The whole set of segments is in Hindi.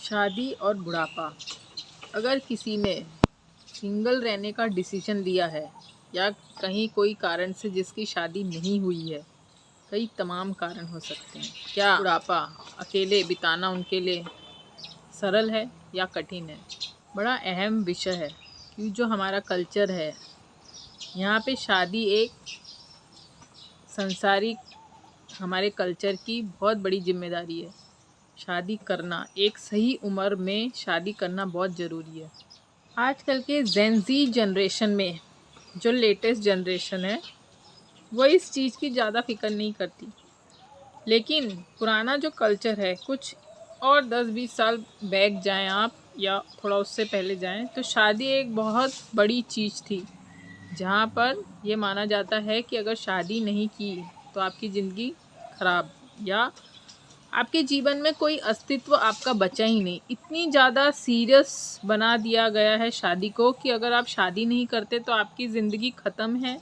शादी और बुढ़ापा। अगर किसी ने सिंगल रहने का डिसीजन लिया है या कहीं कोई कारण से जिसकी शादी नहीं हुई है, कई तमाम कारण हो सकते हैं। क्या बुढ़ापा अकेले बिताना उनके लिए सरल है या कठिन है? बड़ा अहम विषय है क्योंकि जो हमारा कल्चर है, यहाँ पे शादी एक संसारिक हमारे कल्चर की बहुत बड़ी जिम्मेदारी है। शादी करना एक सही उम्र में शादी करना बहुत ज़रूरी है। आजकल के जेन ज़ी जनरेशन में जो लेटेस्ट जनरेशन है वो इस चीज़ की ज़्यादा फिक्र नहीं करती, लेकिन पुराना जो कल्चर है, कुछ और 10-20 साल बैक जाएं आप या थोड़ा उससे पहले जाएं, तो शादी एक बहुत बड़ी चीज़ थी, जहाँ पर ये माना जाता है कि अगर शादी नहीं की तो आपकी ज़िंदगी खराब या आपके जीवन में कोई अस्तित्व आपका बचा ही नहीं। इतनी ज़्यादा सीरियस बना दिया गया है शादी को कि अगर आप शादी नहीं करते तो आपकी ज़िंदगी ख़त्म है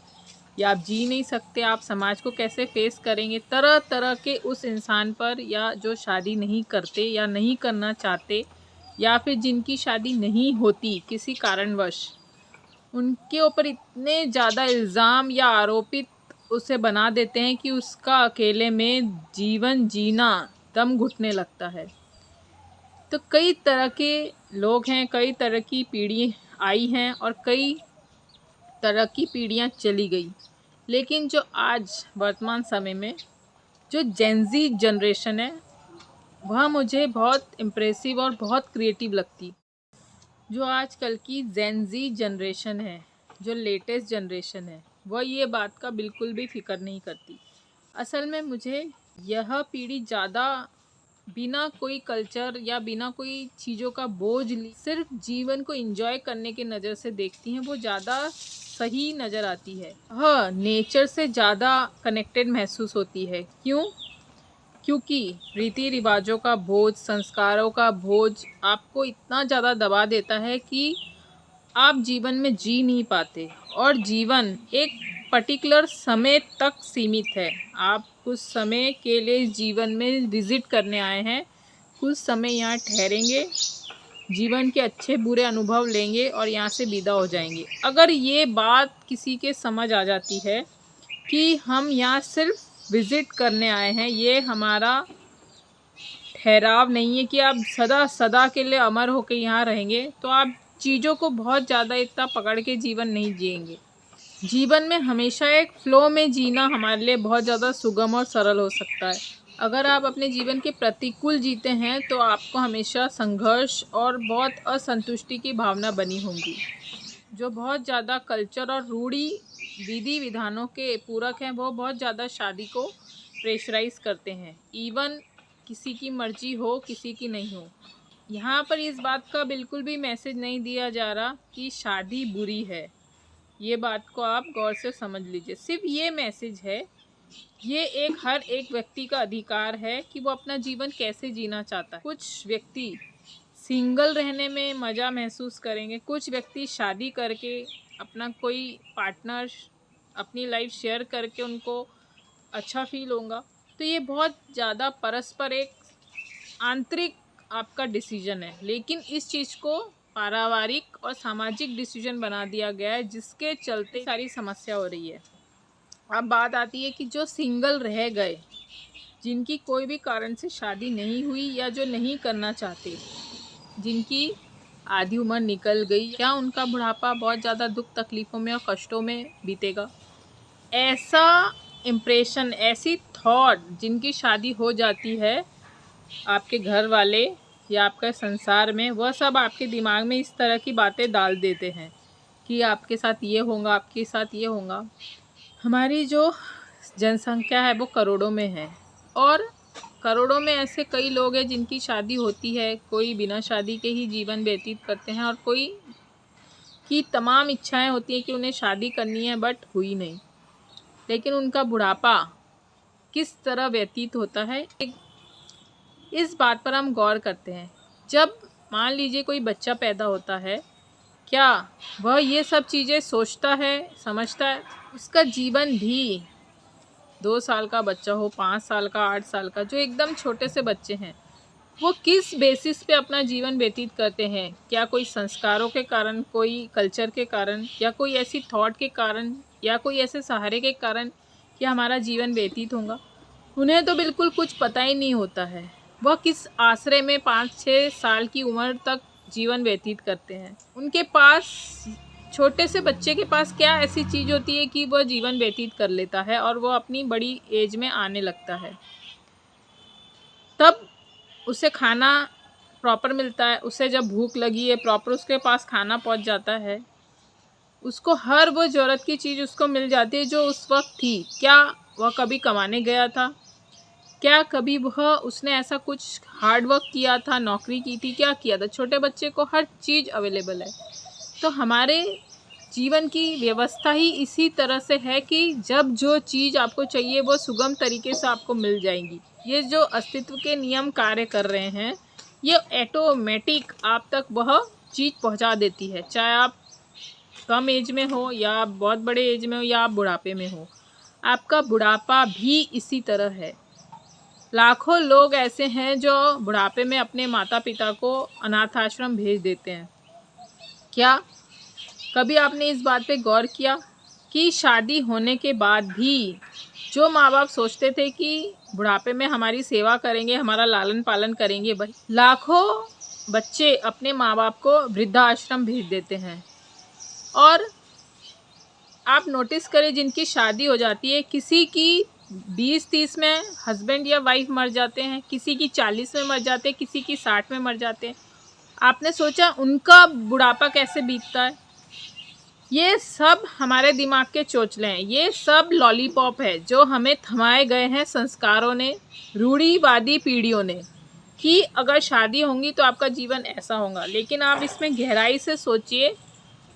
या आप जी नहीं सकते। आप समाज को कैसे फेस करेंगे? तरह तरह के उस इंसान पर या जो शादी नहीं करते या नहीं करना चाहते या फिर जिनकी शादी नहीं होती किसी कारणवश, उनके ऊपर इतने ज़्यादा इल्ज़ाम या आरोपित उसे बना देते हैं कि उसका अकेले में जीवन जीना दम घुटने लगता है। तो कई तरह के लोग हैं, कई तरह की पीढ़ी आई हैं और कई तरह की पीढ़ियाँ चली गई, लेकिन जो आज वर्तमान समय में जो जेन ज़ी जनरेशन है वह मुझे बहुत इम्प्रेसिव और बहुत क्रिएटिव लगती। जो आजकल की जेन ज़ी जनरेशन है, जो लेटेस्ट जनरेशन है, वह ये बात का बिल्कुल भी फिक्र नहीं करती। असल में मुझे यह पीढ़ी ज़्यादा बिना कोई कल्चर या बिना कोई चीज़ों का बोझ ली सिर्फ जीवन को एंजॉय करने की नज़र से देखती हैं, वो ज़्यादा सही नज़र आती है। हाँ, नेचर से ज़्यादा कनेक्टेड महसूस होती है। क्यों? क्योंकि रीति रिवाजों का बोझ, संस्कारों का बोझ आपको इतना ज़्यादा दबा देता है कि आप जीवन में जी नहीं पाते और जीवन एक पर्टिकुलर समय तक सीमित है। आप कुछ समय के लिए जीवन में विज़िट करने आए हैं, कुछ समय यहाँ ठहरेंगे, जीवन के अच्छे बुरे अनुभव लेंगे और यहाँ से विदा हो जाएंगे। अगर ये बात किसी के समझ आ जाती है कि हम यहाँ सिर्फ विज़िट करने आए हैं, ये हमारा ठहराव नहीं है कि आप सदा सदा के लिए अमर होकर यहाँ रहेंगे, तो आप चीज़ों को बहुत ज़्यादा इतना पकड़ के जीवन नहीं जिएंगे। जीवन में हमेशा एक फ़्लो में जीना हमारे लिए बहुत ज़्यादा सुगम और सरल हो सकता है। अगर आप अपने जीवन के प्रतिकूल जीते हैं तो आपको हमेशा संघर्ष और बहुत असंतुष्टि की भावना बनी होगी। जो बहुत ज़्यादा कल्चर और रूढ़ी विधि विधानों के पूरक हैं, वो बहुत ज़्यादा शादी को प्रेशराइज करते हैं, इवन किसी की मर्जी हो किसी की नहीं हो। यहाँ पर इस बात का बिल्कुल भी मैसेज नहीं दिया जा रहा कि शादी बुरी है। ये बात को आप गौर से समझ लीजिए। सिर्फ ये मैसेज है, ये हर एक व्यक्ति का अधिकार है कि वो अपना जीवन कैसे जीना चाहता है। कुछ व्यक्ति सिंगल रहने में मज़ा महसूस करेंगे, कुछ व्यक्ति शादी करके अपना कोई पार्टनर अपनी लाइफ शेयर करके उनको अच्छा फील होगा। तो ये बहुत ज़्यादा परस्पर एक आंतरिक आपका डिसीजन है, लेकिन इस चीज़ को पारिवारिक और सामाजिक डिसीजन बना दिया गया है, जिसके चलते सारी समस्या हो रही है। अब बात आती है कि जो सिंगल रह गए, जिनकी कोई भी कारण से शादी नहीं हुई या जो नहीं करना चाहते, जिनकी आधी उम्र निकल गई, क्या उनका बुढ़ापा बहुत ज़्यादा दुख तकलीफ़ों में और कष्टों में बीतेगा? ऐसा इम्प्रेशन, ऐसी थॉट जिनकी शादी हो जाती है, आपके घर वाले या आपका संसार में, वह सब आपके दिमाग में इस तरह की बातें डाल देते हैं कि आपके साथ ये होगा, आपके साथ ये होगा। हमारी जो जनसंख्या है वो करोड़ों में है और करोड़ों में ऐसे कई लोग हैं जिनकी शादी होती है, कोई बिना शादी के ही जीवन व्यतीत करते हैं और कोई की तमाम इच्छाएं होती हैं कि उन्हें शादी करनी है बट हुई नहीं। लेकिन उनका बुढ़ापा किस तरह व्यतीत होता है, इस बात पर हम गौर करते हैं। जब मान लीजिए कोई बच्चा पैदा होता है, क्या वह ये सब चीज़ें सोचता है, समझता है? उसका जीवन भी 2 साल का बच्चा हो, 5 साल का, 8 साल का, जो एकदम छोटे से बच्चे हैं, वो किस बेसिस पे अपना जीवन व्यतीत करते हैं। क्या कोई संस्कारों के कारण, कोई कल्चर के कारण, या कोई ऐसी थॉट के कारण, या कोई ऐसे सहारे के कारण कि हमारा जीवन व्यतीत होगा। उन्हें तो बिल्कुल कुछ पता ही नहीं होता है। वह किस आश्रय में 5-6 साल की उम्र तक जीवन व्यतीत करते हैं। उनके पास, छोटे से बच्चे के पास क्या ऐसी चीज़ होती है कि वह जीवन व्यतीत कर लेता है और वह अपनी बड़ी एज में आने लगता है। तब उसे खाना प्रॉपर मिलता है, उसे जब भूख लगी है प्रॉपर उसके पास खाना पहुंच जाता है, उसको हर वो ज़रूरत की चीज़ उसको मिल जाती है जो उस वक्त थी। क्या वह कभी कमाने गया था? क्या कभी वह उसने ऐसा कुछ हार्ड वर्क किया था, नौकरी की थी, क्या किया था? छोटे बच्चे को हर चीज़ अवेलेबल है। तो हमारे जीवन की व्यवस्था ही इसी तरह से है कि जब जो चीज़ आपको चाहिए वो सुगम तरीके से आपको मिल जाएंगी। ये जो अस्तित्व के नियम कार्य कर रहे हैं, ये ऑटोमेटिक आप तक वह चीज़ पहुंचा देती है, चाहे आप कम एज में हो या आप बहुत बड़े एज में हो या आप बुढ़ापे में हो। आपका बुढ़ापा भी इसी तरह है। लाखों लोग ऐसे हैं जो बुढ़ापे में अपने माता पिता को अनाथ आश्रम भेज देते हैं। क्या कभी आपने इस बात पे गौर किया कि शादी होने के बाद भी जो माँ बाप सोचते थे कि बुढ़ापे में हमारी सेवा करेंगे, हमारा लालन पालन करेंगे, भाई लाखों बच्चे अपने माँ बाप को वृद्धाश्रम भेज देते हैं। और आप नोटिस करें, जिनकी शादी हो जाती है, किसी की 20-30 में हस्बैंड या वाइफ मर जाते हैं, किसी की 40 में मर जाते हैं, किसी की 60 में मर जाते हैं। आपने सोचा उनका बुढ़ापा कैसे बीतता है? ये सब हमारे दिमाग के चोचले हैं, ये सब लॉलीपॉप है जो हमें थमाए गए हैं संस्कारों ने, रूढ़िवादी पीढ़ियों ने, कि अगर शादी होंगी तो आपका जीवन ऐसा होगा। लेकिन आप इसमें गहराई से सोचिए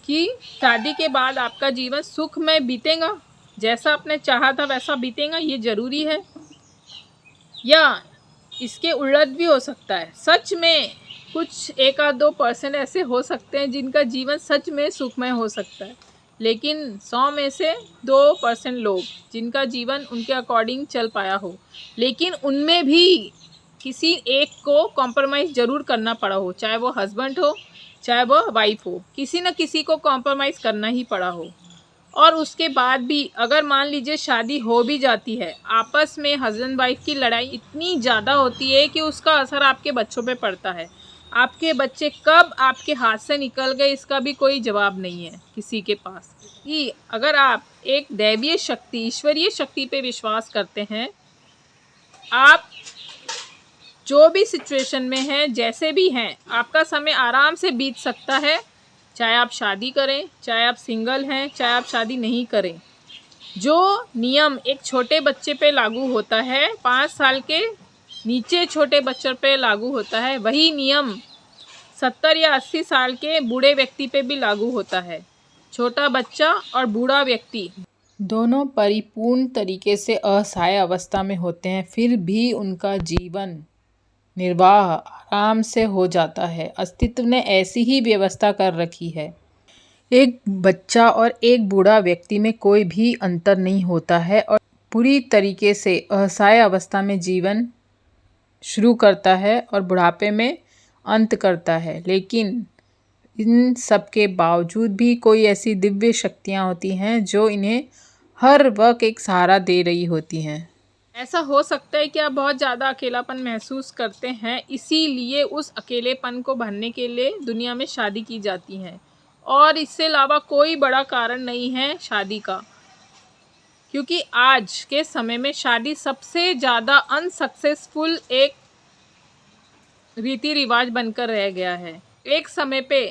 कि शादी के बाद आपका जीवन सुख में बीतेगा, जैसा आपने चाहा था वैसा बीतेगा, ये ज़रूरी है? या इसके उलट भी हो सकता है। सच में कुछ 1-2% ऐसे हो सकते हैं जिनका जीवन सच में सुखमय हो सकता है, लेकिन 100 में से 2% लोग जिनका जीवन उनके अकॉर्डिंग चल पाया हो, लेकिन उनमें भी किसी एक को कॉम्प्रोमाइज़ ज़रूर करना पड़ा हो, चाहे वो हस्बैंड हो चाहे वो वाइफ हो, किसी न किसी को कॉम्प्रोमाइज़ करना ही पड़ा हो। और उसके बाद भी अगर मान लीजिए शादी हो भी जाती है, आपस में हस्बैंड वाइफ की लड़ाई इतनी ज़्यादा होती है कि उसका असर आपके बच्चों पे पड़ता है। आपके बच्चे कब आपके हाथ से निकल गए इसका भी कोई जवाब नहीं है किसी के पास। कि अगर आप एक दैवीय शक्ति, ईश्वरीय शक्ति पे विश्वास करते हैं, आप जो भी सिचुएशन में हैं, जैसे भी हैं, आपका समय आराम से बीत सकता है। चाहे आप शादी करें, चाहे आप सिंगल हैं, चाहे आप शादी नहीं करें। जो नियम एक छोटे बच्चे पे लागू होता है, 5 साल के नीचे छोटे बच्चों पे लागू होता है, वही नियम 70 या 80 साल के बूढ़े व्यक्ति पे भी लागू होता है। छोटा बच्चा और बूढ़ा व्यक्ति दोनों परिपूर्ण तरीके से असहाय अवस्था में होते हैं, फिर भी उनका जीवन निर्वाह आराम से हो जाता है। अस्तित्व ने ऐसी ही व्यवस्था कर रखी है। एक बच्चा और एक बूढ़ा व्यक्ति में कोई भी अंतर नहीं होता है और पूरी तरीके से असहाय अवस्था में जीवन शुरू करता है और बुढ़ापे में अंत करता है। लेकिन इन सब के बावजूद भी कोई ऐसी दिव्य शक्तियाँ होती हैं जो इन्हें हर वक्त एक सहारा दे रही होती हैं। ऐसा हो सकता है कि आप बहुत ज़्यादा अकेलापन महसूस करते हैं, इसीलिए उस अकेलेपन को भरने के लिए दुनिया में शादी की जाती है, और इससे अलावा कोई बड़ा कारण नहीं है शादी का। क्योंकि आज के समय में शादी सबसे ज़्यादा अनसक्सेसफुल एक रीति रिवाज बनकर रह गया है। एक समय पे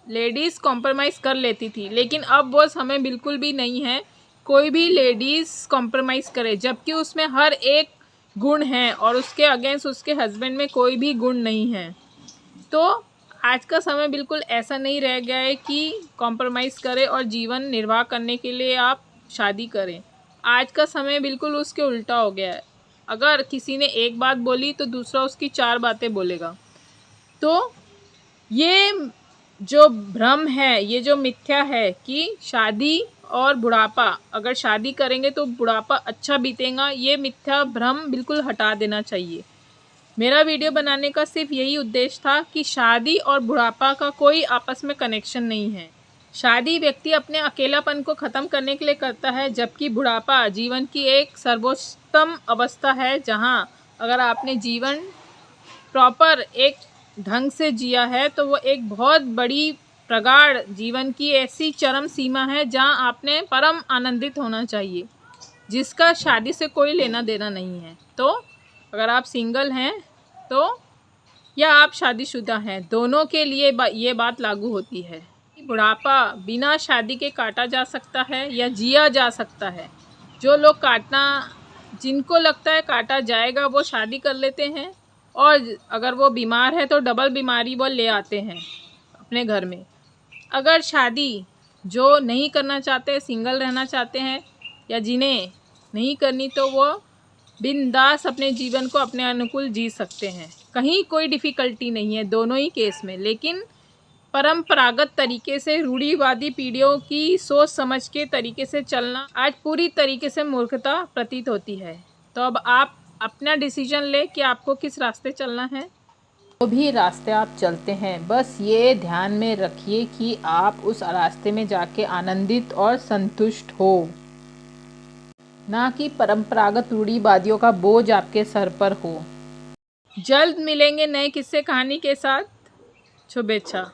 लेडीज़ कॉम्प्रोमाइज़ कर लेती थी, लेकिन अब वो समय बिल्कुल भी नहीं है कोई भी लेडीज़ कॉम्प्रोमाइज़ करे, जबकि उसमें हर एक गुण है और उसके अगेंस्ट उसके हस्बैंड में कोई भी गुण नहीं है। तो आज का समय बिल्कुल ऐसा नहीं रह गया है कि कॉम्प्रोमाइज़ करें और जीवन निर्वाह करने के लिए आप शादी करें। आज का समय बिल्कुल उसके उल्टा हो गया है। अगर किसी ने एक बात बोली तो दूसरा उसकी 4 बातें बोलेगा। तो ये जो भ्रम है, ये जो मिथ्या है कि शादी और बुढ़ापा, अगर शादी करेंगे तो बुढ़ापा अच्छा बीतेगा, ये मिथ्या भ्रम बिल्कुल हटा देना चाहिए। मेरा वीडियो बनाने का सिर्फ यही उद्देश्य था कि शादी और बुढ़ापा का कोई आपस में कनेक्शन नहीं है। शादी व्यक्ति अपने अकेलापन को ख़त्म करने के लिए करता है, जबकि बुढ़ापा जीवन की एक सर्वोत्तम अवस्था है जहां अगर आपने जीवन प्रॉपर एक ढंग से जिया है तो वो एक बहुत बड़ी प्रगाढ़ जीवन की ऐसी चरम सीमा है जहां आपने परम आनंदित होना चाहिए, जिसका शादी से कोई लेना देना नहीं है। तो अगर आप सिंगल हैं तो या आप शादीशुदा हैं, दोनों के लिए ये बात लागू होती है कि बुढ़ापा बिना शादी के काटा जा सकता है या जिया जा सकता है। जो लोग जिनको लगता है काटा जाएगा वो शादी कर लेते हैं, और अगर वो बीमार है तो डबल बीमारी वो ले आते हैं अपने घर में। अगर शादी जो नहीं करना चाहते, सिंगल रहना चाहते हैं या जिन्हें नहीं करनी, तो वो बिंदास अपने जीवन को अपने अनुकूल जी सकते हैं। कहीं कोई डिफ़िकल्टी नहीं है दोनों ही केस में। लेकिन परंपरागत तरीके से रूढ़िवादी पीढ़ियों की सोच समझ के तरीके से चलना आज पूरी तरीके से मूर्खता प्रतीत होती है। तो अब आप अपना डिसीजन ले कि आपको किस रास्ते चलना है। जो भी रास्ते आप चलते हैं, बस ये ध्यान में रखिए कि आप उस रास्ते में जाके आनंदित और संतुष्ट हो, ना कि परंपरागत रूढ़िवादियों का बोझ आपके सर पर हो। जल्द मिलेंगे नए किस्से कहानी के साथ। शुभेच्छा।